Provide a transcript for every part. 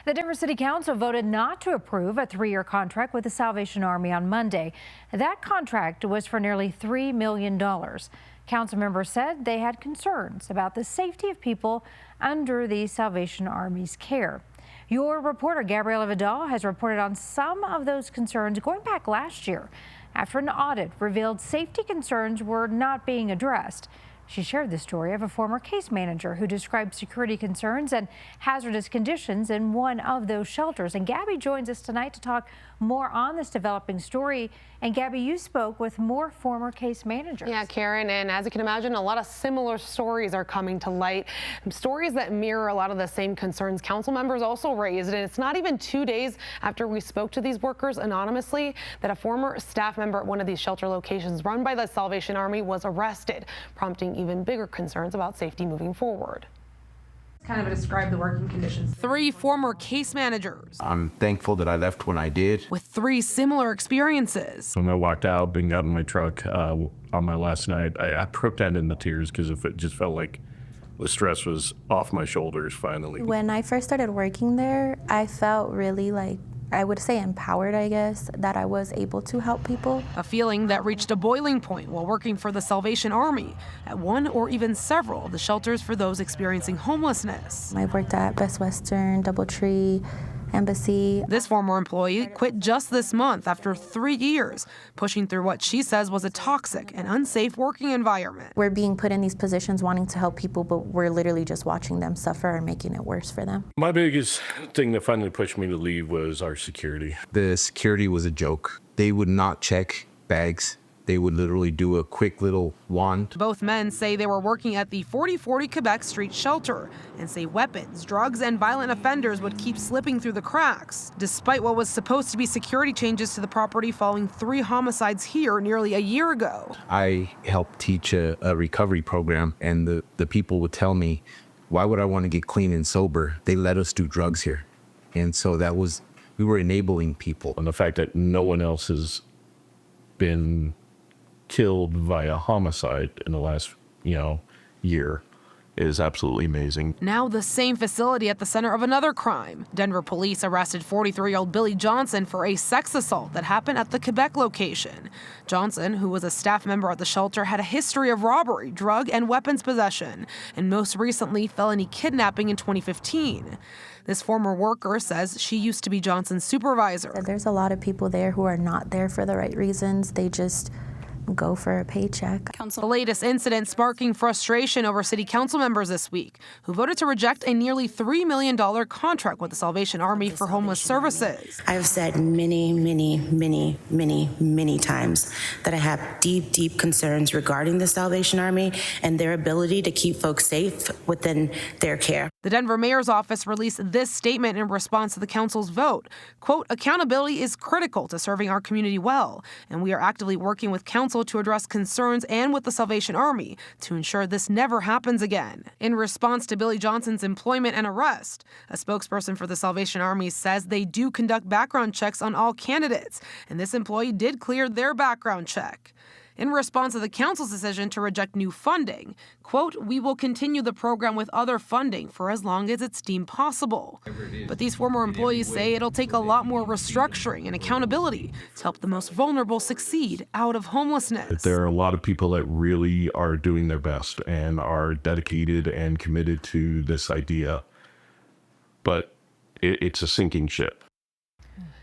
The Denver City Council voted not to approve a 3-year contract with the Salvation Army on Monday. That contract was for nearly $3 million. Council members said they had concerns about the safety of people under the Salvation Army's care. Your reporter Gabriela Vidal has reported on some of those concerns going back last year after an audit revealed safety concerns were not being addressed. She shared the story of a former case manager who described security concerns and hazardous conditions in one of those shelters. And Gabby joins us tonight to talk more on this developing story. And Gabby, you spoke with more former case managers. Yeah, Karen, and as you can imagine, a lot of similar stories are coming to light. Stories that mirror a lot of the same concerns council members also raised. And it's not even 2 days after we spoke to these workers anonymously that a former staff member at one of these shelter locations run by the Salvation Army was arrested, prompting even bigger concerns about safety moving forward. Kind of describe the working conditions. 3 former case managers. I'm thankful that I left when I did. With 3 similar experiences. When I walked out, being out in my truck on my last night, I broke down into tears because it just felt like the stress was off my shoulders finally. When I first started working there, I felt really I would say empowered, I guess, that I was able to help people. A feeling that reached a boiling point while working for the Salvation Army at one or even several of the shelters for those experiencing homelessness. I worked at Best Western, Doubletree, Embassy. This former employee quit just this month after 3 years, pushing through what she says was a toxic and unsafe working environment. We're being put in these positions wanting to help people, but we're literally just watching them suffer and making it worse for them. My biggest thing that finally pushed me to leave was our security. The security was a joke. They would not check bags. They would literally do a quick little wand. Both men say they were working at the 4040 Quebec Street shelter and say weapons, drugs, and violent offenders would keep slipping through the cracks, despite what was supposed to be security changes to the property following 3 homicides here nearly a year ago. I helped teach a recovery program, and the people would tell me, why would I want to get clean and sober? They let us do drugs here. And so we were enabling people. And the fact that no one else has been killed via homicide in the last, year is absolutely amazing. Now the same facility at the center of another crime. Denver police arrested 43-year-old Billy Johnson for a sex assault that happened at the Quebec location. Johnson, who was a staff member at the shelter, had a history of robbery, drug, and weapons possession, and most recently felony kidnapping in 2015. This former worker says she used to be Johnson's supervisor. There's a lot of people there who are not there for the right reasons. They just go for a paycheck. The latest incident sparking frustration over city council members this week, who voted to reject a nearly $3 million contract with the Salvation Army for homeless services. I have said many, many, many, many, many times that I have deep, deep concerns regarding the Salvation Army and their ability to keep folks safe within their care. The Denver mayor's office released this statement in response to the council's vote. Quote, accountability is critical to serving our community well, and we are actively working with council to address concerns and with the Salvation Army to ensure this never happens again. In response to Billy Johnson's employment and arrest, a spokesperson for the Salvation Army says they do conduct background checks on all candidates, and this employee did clear their background check. In response to the council's decision to reject new funding, quote, we will continue the program with other funding for as long as it's deemed possible. But these former employees say it'll take a lot more restructuring and accountability to help the most vulnerable succeed out of homelessness. There are a lot of people that really are doing their best and are dedicated and committed to this idea, but it's a sinking ship.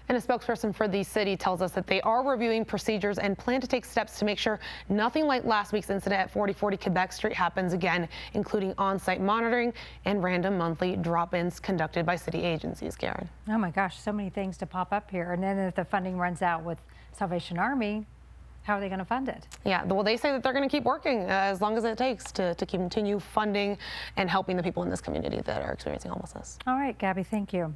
And a spokesperson for the city tells us that they are reviewing procedures and plan to take steps to make sure nothing like last week's incident at 4040 Quebec Street happens again, including on-site monitoring and random monthly drop-ins conducted by city agencies, Karen. Oh my gosh, so many things to pop up here. And then if the funding runs out with Salvation Army, how are they going to fund it? Yeah, well, they say that they're going to keep working as long as it takes to continue funding and helping the people in this community that are experiencing homelessness. All right, Gabby, thank you.